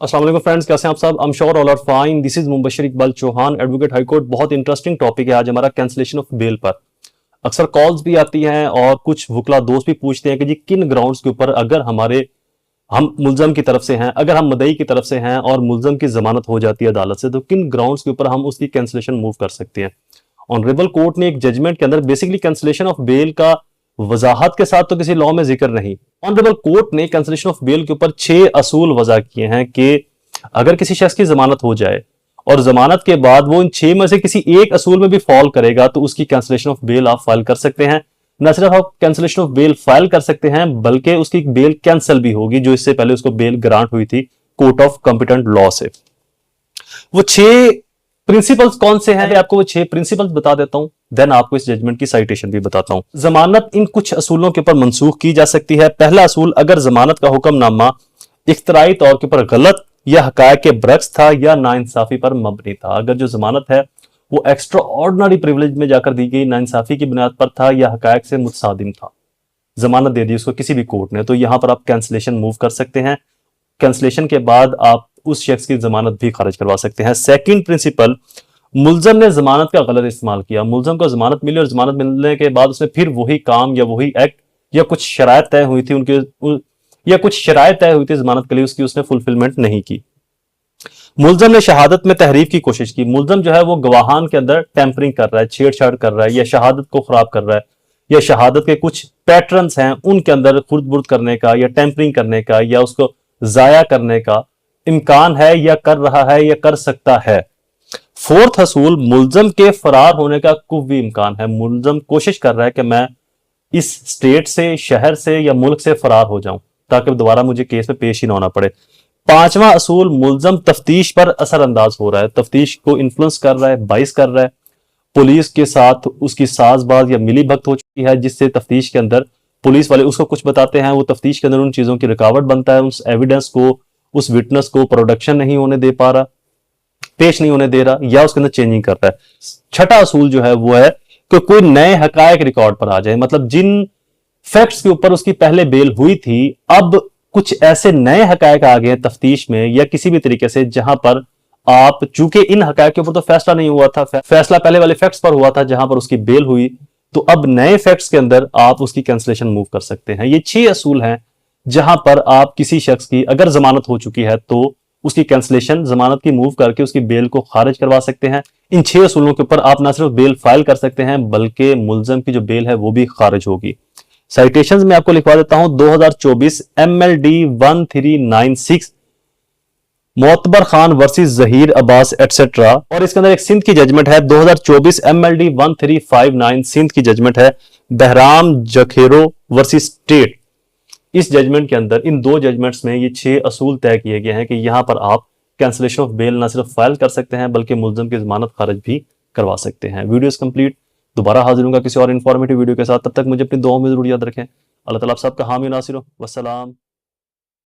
अस्सलाम वालेकुम फ्रेंड्स, कैसे हैं आप सब? I am sure all are fine. This is Mubashar Iqbal Chauhan, advocate high court. बहुत इंटरेस्टिंग टॉपिक है आज हमारा, कैंसलेशन ऑफ बेल पर। अक्सर कॉल्स भी आती हैं और कुछ वकला दोस्त भी पूछते हैं कि जी किन ग्राउंड्स के ऊपर अगर हम मुलजम की तरफ से हैं, अगर हम मदई की तरफ से हैं और मुलजम की जमानत हो जाती है अदालत से, तो किन ग्राउंड्स के ऊपर हम उसकी कैंसलेशन मूव कर सकते हैं। ऑनरेबल कोर्ट ने एक जजमेंट के अंदर बेसिकली कैंसलेशन ऑफ बेल का वजाहत के साथ तो किसी लॉ में जिक्र नहीं। ऑनरेबल कोर्ट ने कैंसलेशन ऑफ बेल के ऊपर 6 असूल वजह किए हैं कि अगर किसी शख्स की जमानत हो जाए और जमानत के बाद वो इन 6 में से किसी एक असूल में भी फॉल करेगा तो उसकी कैंसलेशन ऑफ बेल आप फाइल कर सकते हैं। न सिर्फ आप कैंसलेशन ऑफ बेल फाइल कर सकते हैं बल्कि उसकी बेल कैंसिल भी होगी, जो इससे पहले उसको बेल ग्रांट हुई थी कोर्ट ऑफ कॉम्पिटेंट लॉ से। वो 6 प्रिंसिपल्स कौन से हैं, आपको वो 6 प्रिंसिपल्स बता देता हूं, देन आपको इस जजमेंट की साइटेशन भी बताता हूं। जमानत इन कुछ असूलों के ऊपर मंसूख की जा सकती है। पहला असूल, अगर जमानत का हुक्मनामा इख्तराई तौर के ऊपर गलत या हकायक के बरक्स था या नाइंसाफी पर मबनी था। अगर जो जमानत है वो एक्स्ट्रा ऑर्डिनरी प्रिविलेज में जाकर दी गई, नाइंसाफी की बुनियाद पर था या हकायक से मुतसादिम था, जमानत दे दी उसको किसी भी कोर्ट ने, तो यहां पर आप कैंसलेशन मूव कर सकते हैं। कैंसलेशन के बाद आप उस शख्स की जमानत भी खारिज करवा सकते हैं। सेकंड प्रिंसिपल, मुलजम ने जमानत का गलत इस्तेमाल किया। मुलजम को जमानत मिली और जमानत मिलने के बाद उसने फिर वही काम या वही एक्ट या कुछ शरायत तय हुई थी जमानत के लिए, उसकी उसने फुलफिलमेंट नहीं की। मुलजम ने शहादत में तहरीफ की कोशिश की। मुलजम जो है वो गवाहान के अंदर टेम्परिंग कर रहा है, छेड़छाड़ कर रहा है या शहादत को खराब कर रहा है, या शहादत के कुछ पैटर्न्स हैं उनके अंदर खुर्द बुर्द करने का या टेम्परिंग करने का या उसको जाया करने का इम्कान है या कर रहा है या कर सकता है। फोर्थ असूल, मुलजम के फरार होने का कुव्वी इम्कान है। मुलजम कोशिश कर रहा है कि मैं इस स्टेट से, शहर से या मुल्क से फरार हो जाऊं ताकि दोबारा मुझे केस में पेश ही ना होना पड़े। पांचवा असूल, मुलजम तफ्तीश पर असरअंदाज हो रहा है, तफ्तीश को इन्फ्लुएंस कर रहा है, बाइस कर रहा है, पुलिस के साथ उसकी साजबाज या मिली भगत हो चुकी है, जिससे तफ्तीश के अंदर पुलिस वाले उसको कुछ बताते हैं, वो तफ्तीश के अंदर उन चीजों की रुकावट बनता है, उस एविडेंस को, उस विटनेस को प्रोडक्शन नहीं होने दे पा रहा, पेश नहीं होने दे रहा, या उसके अंदर चेंजिंग कर रहा है। छठा असूल जो है वो है कि कोई नए हकायक रिकॉर्ड पर आ जाए, मतलब जिन फैक्ट्स के ऊपर उसकी पहले बेल हुई थी अब कुछ ऐसे नए हकायक आ गए तफ्तीश में या किसी भी तरीके से, जहां पर आप, चूंकि इन हकायक के ऊपर तो फैसला नहीं हुआ था, फैसला पहले वाले फैक्ट्स पर हुआ था जहां पर उसकी बेल हुई, तो अब नए फैक्ट्स के अंदर आप उसकी कैंसलेशन मूव कर सकते हैं। ये 6 असूल हैं जहां पर आप किसी शख्स की अगर जमानत हो चुकी है तो उसकी कैंसलेशन, जमानत की मूव करके उसकी बेल को खारिज करवा सकते हैं। इन 6 असूलों के ऊपर आप ना सिर्फ बेल फाइल कर सकते हैं बल्कि मुलजम की जो बेल है वो भी खारिज होगी। साइटेशंस में आपको लिखवा देता हूं, 2024 MLD 1396 Motabar Khan versus Zaheer Abbas etcetera, और इसके अंदर एक सिंध की जजमेंट है 2024 MLD 1359 सिंध की जजमेंट है बहराम जखेरो वर्सेस स्टेट। इस जजमेंट के अंदर, इन 2 जजमेंट्स में ये 6 असूल तय किए गए हैं कि यहां पर आप कैंसलेशन ऑफ बेल ना सिर्फ फाइल कर सकते हैं बल्कि मुलजम की जमानत खारिज भी करवा सकते हैं। Video is complete. दोबारा हाजिर होगा किसी और इन्फॉर्मेटिव वीडियो के साथ, तब तक मुझे अपनी दुआओं में जरूर याद रखें। अल्लाह ताला आप सबका हामी नासिर हो। वस्सलाम।